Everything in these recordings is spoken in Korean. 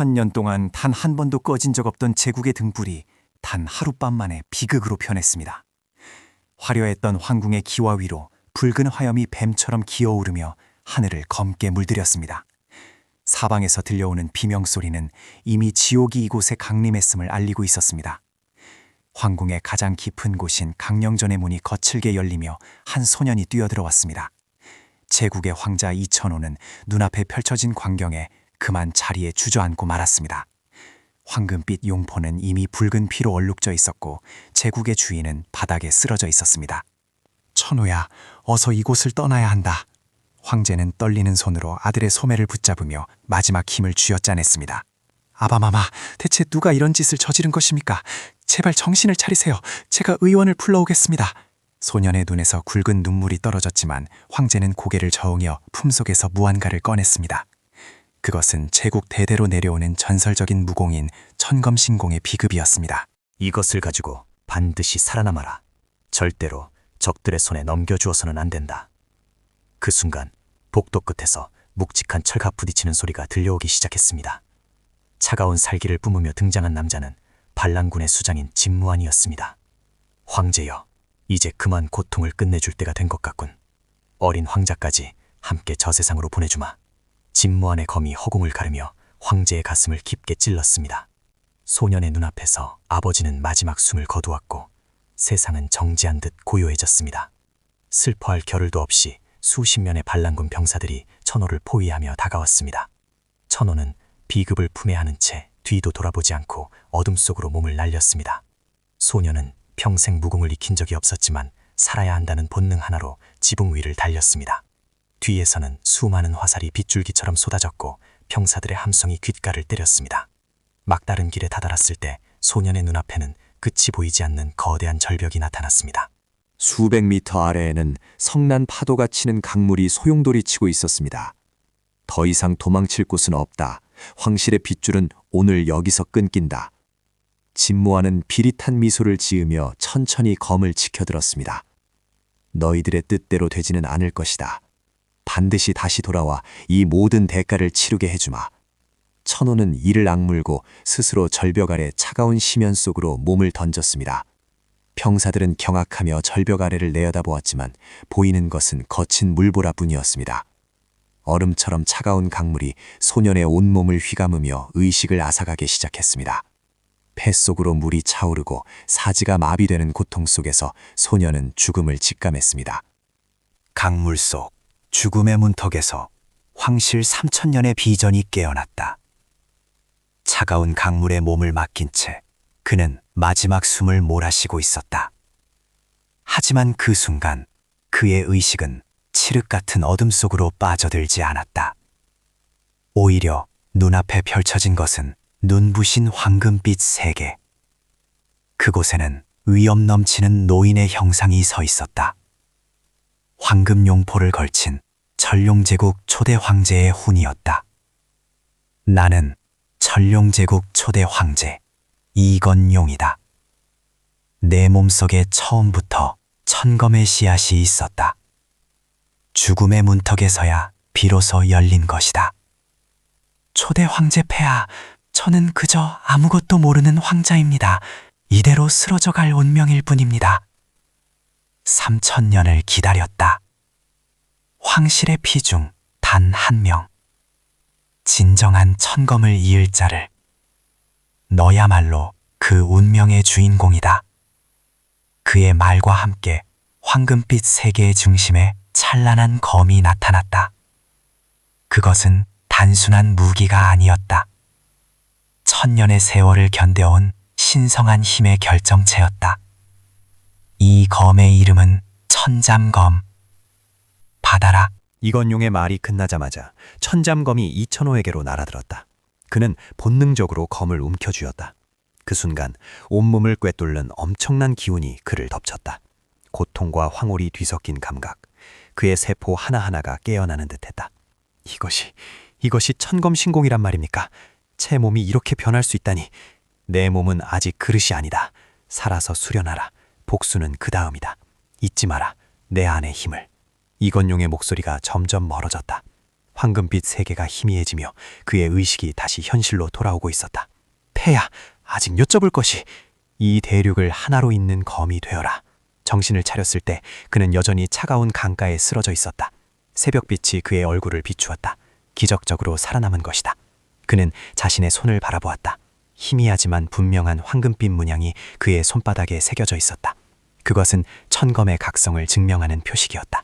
1000년 동안 단 한 번도 꺼진 적 없던 제국의 등불이 단 하룻밤 만에 비극으로 변했습니다. 화려했던 황궁의 기와 위로 붉은 화염이 뱀처럼 기어오르며 하늘을 검게 물들였습니다. 사방에서 들려오는 비명소리는 이미 지옥이 이곳에 강림했음을 알리고 있었습니다. 황궁의 가장 깊은 곳인 강령전의 문이 거칠게 열리며 한 소년이 뛰어들어왔습니다. 제국의 황자 이천호는 눈앞에 펼쳐진 광경에 그만 자리에 주저앉고 말았습니다. 황금빛 용포는 이미 붉은 피로 얼룩져 있었고 제국의 주인은 바닥에 쓰러져 있었습니다. 천호야, 어서 이곳을 떠나야 한다. 황제는 떨리는 손으로 아들의 소매를 붙잡으며 마지막 힘을 쥐어짜냈습니다. 아바마마, 대체 누가 이런 짓을 저지른 것입니까? 제발 정신을 차리세요. 제가 의원을 불러오겠습니다. 소년의 눈에서 굵은 눈물이 떨어졌지만 황제는 고개를 저으며 품속에서 무언가를 꺼냈습니다. 그것은 제국 대대로 내려오는 전설적인 무공인 천검신공의 비급이었습니다. 이것을 가지고 반드시 살아남아라. 절대로 적들의 손에 넘겨주어서는 안 된다. 그 순간 복도 끝에서 묵직한 철과 부딪히는 소리가 들려오기 시작했습니다. 차가운 살기를 뿜으며 등장한 남자는 반란군의 수장인 진무안이었습니다. 황제여, 이제 그만 고통을 끝내줄 때가 된 것 같군. 어린 황자까지 함께 저 세상으로 보내주마. 진무안의 검이 허공을 가르며 황제의 가슴을 깊게 찔렀습니다. 소년의 눈앞에서 아버지는 마지막 숨을 거두었고 세상은 정지한 듯 고요해졌습니다. 슬퍼할 겨를도 없이 수십 명의 반란군 병사들이 천호를 포위하며 다가왔습니다. 천호는 비급을 품에 안은 채 뒤도 돌아보지 않고 어둠 속으로 몸을 날렸습니다. 소년은 평생 무공을 익힌 적이 없었지만 살아야 한다는 본능 하나로 지붕 위를 달렸습니다. 뒤에서는 수많은 화살이 빗줄기처럼 쏟아졌고 병사들의 함성이 귓가를 때렸습니다. 막다른 길에 다다랐을 때 소년의 눈앞에는 끝이 보이지 않는 거대한 절벽이 나타났습니다. 수백 미터 아래에는 성난 파도가 치는 강물이 소용돌이치고 있었습니다. 더 이상 도망칠 곳은 없다. 황실의 빗줄은 오늘 여기서 끊긴다. 진무안은 비릿한 미소를 지으며 천천히 검을 치켜들었습니다. 너희들의 뜻대로 되지는 않을 것이다. 반드시 다시 돌아와 이 모든 대가를 치르게 해주마. 천호는 이를 악물고 스스로 절벽 아래 차가운 심연 속으로 몸을 던졌습니다. 병사들은 경악하며 절벽 아래를 내려다보았지만 보이는 것은 거친 물보라뿐이었습니다. 얼음처럼 차가운 강물이 소년의 온몸을 휘감으며 의식을 앗아가기 시작했습니다. 폐 속으로 물이 차오르고 사지가 마비되는 고통 속에서 소년은 죽음을 직감했습니다. 강물 속 죽음의 문턱에서 황실 3000년의 비전이 깨어났다. 차가운 강물에 몸을 맡긴 채 그는 마지막 숨을 몰아쉬고 있었다. 하지만 그 순간 그의 의식은 칠흑 같은 어둠 속으로 빠져들지 않았다. 오히려 눈앞에 펼쳐진 것은 눈부신 황금빛 세계. 그곳에는 위엄 넘치는 노인의 형상이 서 있었다. 황금 용포를 걸친 천룡제국 초대 황제의 훈이었다. 나는 천룡제국 초대 황제 이건용이다. 내 몸속에 처음부터 천검의 씨앗이 있었다. 죽음의 문턱에서야 비로소 열린 것이다. 초대 황제 폐하, 저는 그저 아무것도 모르는 황자입니다. 이대로 쓰러져 갈 운명일 뿐입니다. 3000년을 기다렸다. 황실의 피 중 단 한 명. 진정한 천검을 이을 자를. 너야말로 그 운명의 주인공이다. 그의 말과 함께 황금빛 세계의 중심에 찬란한 검이 나타났다. 그것은 단순한 무기가 아니었다. 1000년의 세월을 견뎌온 신성한 힘의 결정체였다. 이 검의 이름은 천잠검. 받아라. 이건용의 말이 끝나자마자 천잠검이 이천호에게로 날아들었다. 그는 본능적으로 검을 움켜쥐었다. 그 순간 온몸을 꿰뚫는 엄청난 기운이 그를 덮쳤다. 고통과 황홀이 뒤섞인 감각, 그의 세포 하나하나가 깨어나는 듯했다. 이것이 천검신공이란 말입니까? 제 몸이 이렇게 변할 수 있다니. 내 몸은 아직 그릇이 아니다. 살아서 수련하라. 복수는 그 다음이다. 잊지 마라. 내 안의 힘을. 이건용의 목소리가 점점 멀어졌다. 황금빛 세계가 희미해지며 그의 의식이 다시 현실로 돌아오고 있었다. 폐야, 아직 여쭤볼 것이. 이 대륙을 하나로 잇는 검이 되어라. 정신을 차렸을 때 그는 여전히 차가운 강가에 쓰러져 있었다. 새벽빛이 그의 얼굴을 비추었다. 기적적으로 살아남은 것이다. 그는 자신의 손을 바라보았다. 희미하지만 분명한 황금빛 문양이 그의 손바닥에 새겨져 있었다. 그것은 천검의 각성을 증명하는 표식이었다.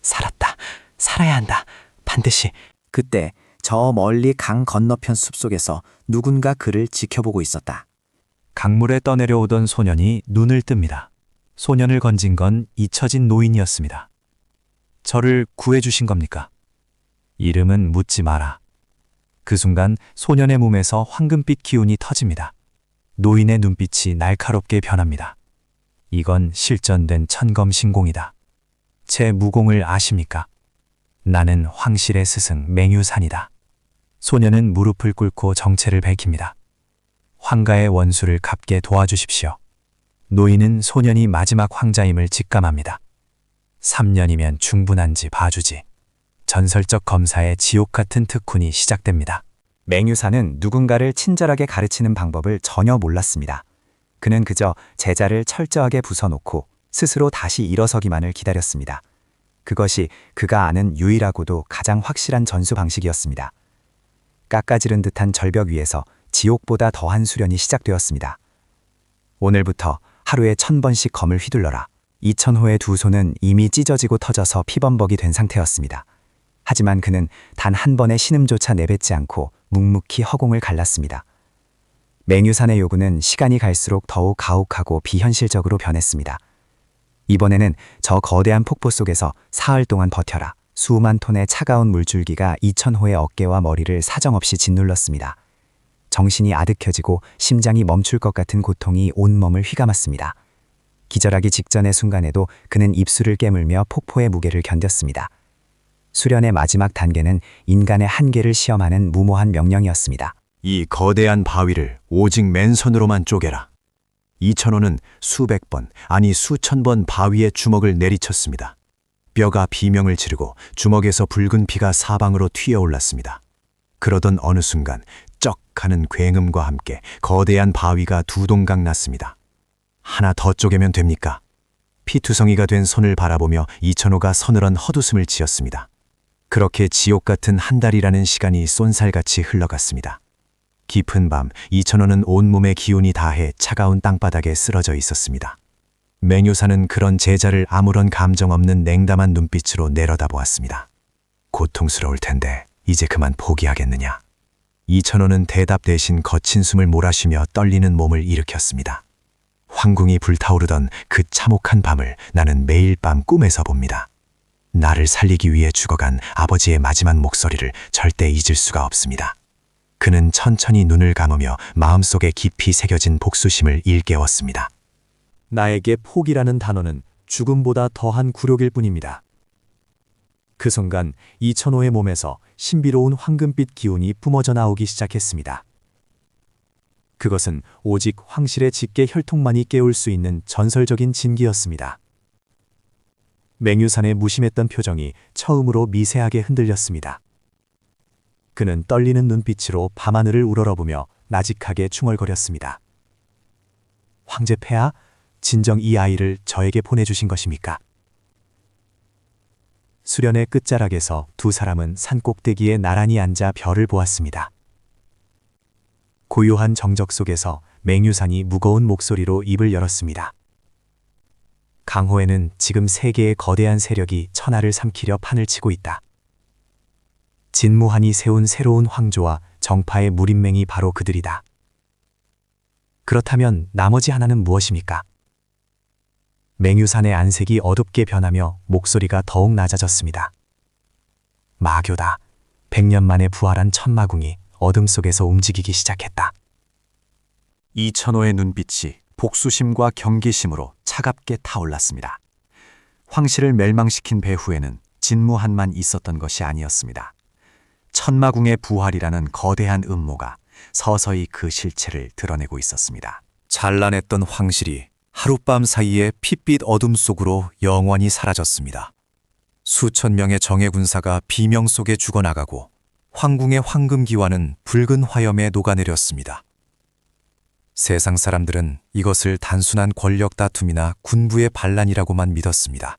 살았다. 살아야 한다. 반드시. 그때 저 멀리 강 건너편 숲속에서 누군가 그를 지켜보고 있었다. 강물에 떠내려오던 소년이 눈을 뜹니다. 소년을 건진 건 잊혀진 노인이었습니다. 저를 구해주신 겁니까? 이름은 묻지 마라. 그 순간 소년의 몸에서 황금빛 기운이 터집니다. 노인의 눈빛이 날카롭게 변합니다. 이건 실전된 천검 신공이다. 제 무공을 아십니까? 나는 황실의 스승 맹유산이다. 소년은 무릎을 꿇고 정체를 밝힙니다. 황가의 원수를 갚게 도와주십시오. 노인은 소년이 마지막 황자임을 직감합니다. 3년이면 충분한지 봐주지. 전설적 검사의 지옥 같은 특훈이 시작됩니다. 맹유사는 누군가를 친절하게 가르치는 방법을 전혀 몰랐습니다. 그는 그저 제자를 철저하게 부숴놓고 스스로 다시 일어서기만을 기다렸습니다. 그것이 그가 아는 유일하고도 가장 확실한 전수 방식이었습니다. 깎아지른 듯한 절벽 위에서 지옥보다 더한 수련이 시작되었습니다. 오늘부터 하루에 1000번씩 검을 휘둘러라. 2000호의 두 손은 이미 찢어지고 터져서 피범벅이 된 상태였습니다. 하지만 그는 단 한 번의 신음조차 내뱉지 않고 묵묵히 허공을 갈랐습니다. 맹유산의 요구는 시간이 갈수록 더욱 가혹하고 비현실적으로 변했습니다. 이번에는 저 거대한 폭포 속에서 사흘 동안 버텨라. 수만 톤의 차가운 물줄기가 2000호의 어깨와 머리를 사정없이 짓눌렀습니다. 정신이 아득해지고 심장이 멈출 것 같은 고통이 온몸을 휘감았습니다. 기절하기 직전의 순간에도 그는 입술을 깨물며 폭포의 무게를 견뎠습니다. 수련의 마지막 단계는 인간의 한계를 시험하는 무모한 명령이었습니다. 이 거대한 바위를 오직 맨손으로만 쪼개라. 2000호는 수백 번, 아니 수천 번 바위에 주먹을 내리쳤습니다. 뼈가 비명을 지르고 주먹에서 붉은 피가 사방으로 튀어올랐습니다. 그러던 어느 순간 쩍 하는 굉음과 함께 거대한 바위가 두 동강 났습니다. 하나 더 쪼개면 됩니까? 피투성이가 된 손을 바라보며 2000호가 서늘한 헛웃음을 지었습니다. 그렇게 지옥 같은 한 달이라는 시간이 쏜살같이 흘러갔습니다. 깊은 밤 2000호는 온몸에 기운이 다해 차가운 땅바닥에 쓰러져 있었습니다. 맹유사는 그런 제자를 아무런 감정 없는 냉담한 눈빛으로 내려다보았습니다. 고통스러울 텐데 이제 그만 포기하겠느냐. 2000호는 대답 대신 거친 숨을 몰아쉬며 떨리는 몸을 일으켰습니다. 황궁이 불타오르던 그 참혹한 밤을 나는 매일 밤 꿈에서 봅니다. 나를 살리기 위해 죽어간 아버지의 마지막 목소리를 절대 잊을 수가 없습니다. 그는 천천히 눈을 감으며 마음속에 깊이 새겨진 복수심을 일깨웠습니다. 나에게 포기라는 단어는 죽음보다 더한 굴욕일 뿐입니다. 그 순간 2000호의 몸에서 신비로운 황금빛 기운이 뿜어져 나오기 시작했습니다. 그것은 오직 황실의 직계 혈통만이 깨울 수 있는 전설적인 진기였습니다. 맹유산의 무심했던 표정이 처음으로 미세하게 흔들렸습니다. 그는 떨리는 눈빛으로 밤하늘을 우러러보며 나직하게 중얼거렸습니다. 황제 폐하, 진정 이 아이를 저에게 보내주신 것입니까? 수련의 끝자락에서 두 사람은 산 꼭대기에 나란히 앉아 별을 보았습니다. 고요한 정적 속에서 맹유산이 무거운 목소리로 입을 열었습니다. 강호에는 지금 세계의 거대한 세력이 천하를 삼키려 판을 치고 있다. 진무한이 세운 새로운 황조와 정파의 무림맹이 바로 그들이다. 그렇다면 나머지 하나는 무엇입니까? 맹유산의 안색이 어둡게 변하며 목소리가 더욱 낮아졌습니다. 마교다. 100년 만에 부활한 천마궁이 어둠 속에서 움직이기 시작했다. 2000호의 눈빛이 복수심과 경계심으로 차갑게 타올랐습니다. 황실을 멸망시킨 배후에는 진무한만 있었던 것이 아니었습니다. 천마궁의 부활이라는 거대한 음모가 서서히 그 실체를 드러내고 있었습니다. 찬란했던 황실이 하룻밤 사이에 핏빛 어둠 속으로 영원히 사라졌습니다. 수천 명의 정예 군사가 비명 속에 죽어나가고 황궁의 황금기와는 붉은 화염에 녹아내렸습니다. 세상 사람들은 이것을 단순한 권력 다툼이나 군부의 반란이라고만 믿었습니다.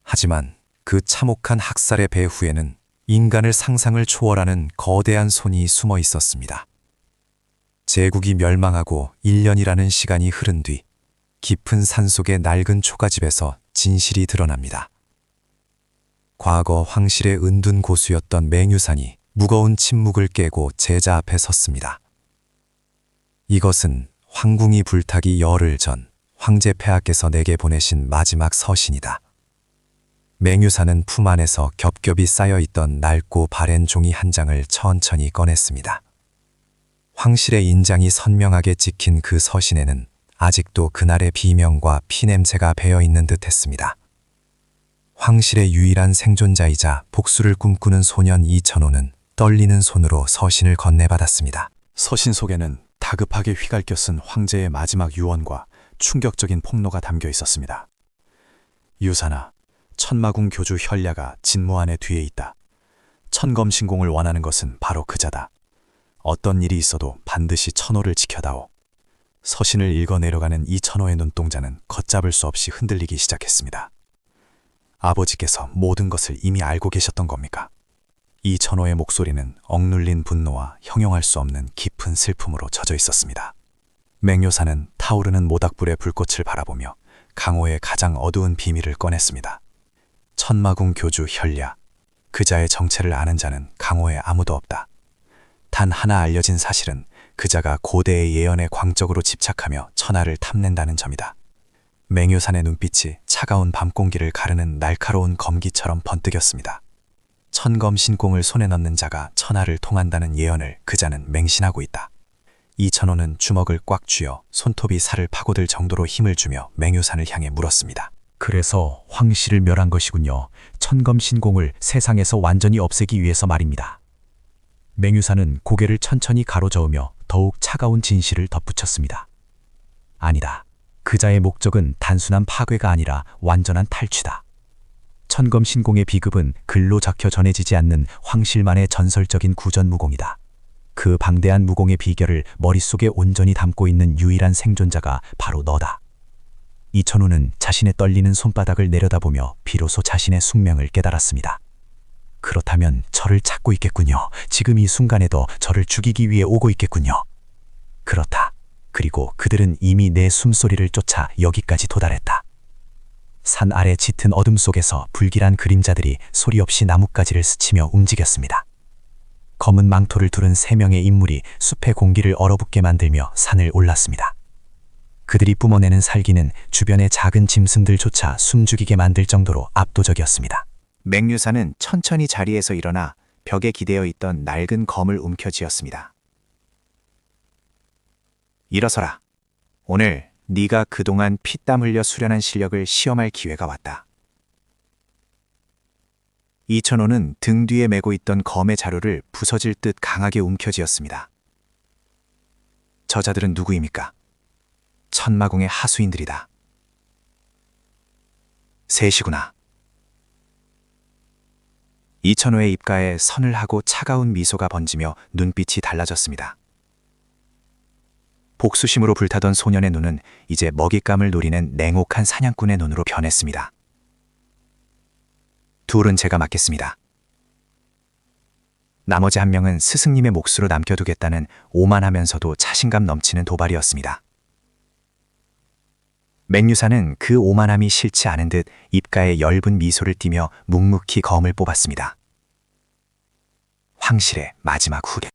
하지만 그 참혹한 학살의 배후에는 인간을 상상을 초월하는 거대한 손이 숨어 있었습니다. 제국이 멸망하고 1년이라는 시간이 흐른 뒤 깊은 산속의 낡은 초가집에서 진실이 드러납니다. 과거 황실의 은둔 고수였던 맹유산이 무거운 침묵을 깨고 제자 앞에 섰습니다. 이것은 황궁이 불타기 열흘 전 황제 폐하께서 내게 보내신 마지막 서신이다. 맹유산은 품 안에서 겹겹이 쌓여있던 낡고 바랜 종이 한 장을 천천히 꺼냈습니다. 황실의 인장이 선명하게 찍힌 그 서신에는 아직도 그날의 비명과 피냄새가 배어있는 듯 했습니다. 황실의 유일한 생존자이자 복수를 꿈꾸는 소년 이천호는 떨리는 손으로 서신을 건네받았습니다. 서신 속에는 다급하게 휘갈겨 쓴 황제의 마지막 유언과 충격적인 폭로가 담겨 있었습니다. 유산아, 천마궁 교주 혈야가 진무안의 뒤에 있다. 천검신공을 원하는 것은 바로 그자다. 어떤 일이 있어도 반드시 천호를 지켜다오. 서신을 읽어 내려가는 이천호의 눈동자는 걷잡을 수 없이 흔들리기 시작했습니다. 아버지께서 모든 것을 이미 알고 계셨던 겁니까? 이천호의 목소리는 억눌린 분노와 형용할 수 없는 깊은 슬픔으로 젖어 있었습니다. 맹요사는 타오르는 모닥불의 불꽃을 바라보며 강호의 가장 어두운 비밀을 꺼냈습니다. 천마궁 교주 혈야, 그자의 정체를 아는 자는 강호에 아무도 없다. 단 하나 알려진 사실은 그자가 고대의 예언에 광적으로 집착하며 천하를 탐낸다는 점이다. 맹요산의 눈빛이 차가운 밤 공기를 가르는 날카로운 검기처럼 번뜩였습니다. 천검신공을 손에 넣는 자가 천하를 통한다는 예언을 그자는 맹신하고 있다. 이천호는 주먹을 꽉 쥐어 손톱이 살을 파고들 정도로 힘을 주며 맹요산을 향해 물었습니다. 그래서 황실을 멸한 것이군요. 천검신공을 세상에서 완전히 없애기 위해서 말입니다. 맹유사는 고개를 천천히 가로저으며 더욱 차가운 진실을 덧붙였습니다. 아니다. 그자의 목적은 단순한 파괴가 아니라 완전한 탈취다. 천검신공의 비급은 글로 적혀 전해지지 않는 황실만의 전설적인 구전무공이다. 그 방대한 무공의 비결을 머릿속에 온전히 담고 있는 유일한 생존자가 바로 너다. 이천우는 자신의 떨리는 손바닥을 내려다보며 비로소 자신의 숙명을 깨달았습니다. 그렇다면 저를 찾고 있겠군요. 지금 이 순간에도 저를 죽이기 위해 오고 있겠군요. 그렇다. 그리고 그들은 이미 내 숨소리를 쫓아 여기까지 도달했다. 산 아래 짙은 어둠 속에서 불길한 그림자들이 소리 없이 나뭇가지를 스치며 움직였습니다. 검은 망토를 두른 3명의 인물이 숲의 공기를 얼어붙게 만들며 산을 올랐습니다. 그들이 뿜어내는 살기는 주변의 작은 짐승들조차 숨죽이게 만들 정도로 압도적이었습니다. 맹유사는 천천히 자리에서 일어나 벽에 기대어 있던 낡은 검을 움켜쥐었습니다. 일어서라. 오늘 네가 그동안 피땀 흘려 수련한 실력을 시험할 기회가 왔다. 이천호는 등 뒤에 메고 있던 검의 자루를 부서질 듯 강하게 움켜쥐었습니다. 저자들은 누구입니까? 천마궁의 하수인들이다. 셋이구나. 이천호의 입가에 선을 하고 차가운 미소가 번지며 눈빛이 달라졌습니다. 복수심으로 불타던 소년의 눈은 이제 먹잇감을 노리는 냉혹한 사냥꾼의 눈으로 변했습니다. 둘은 제가 맡겠습니다. 나머지 한 명은 스승님의 몫으로 남겨두겠다는 오만하면서도 자신감 넘치는 도발이었습니다. 맹유사는 그 오만함이 싫지 않은 듯 입가에 엷은 미소를 띠며 묵묵히 검을 뽑았습니다. 황실의 마지막 후계.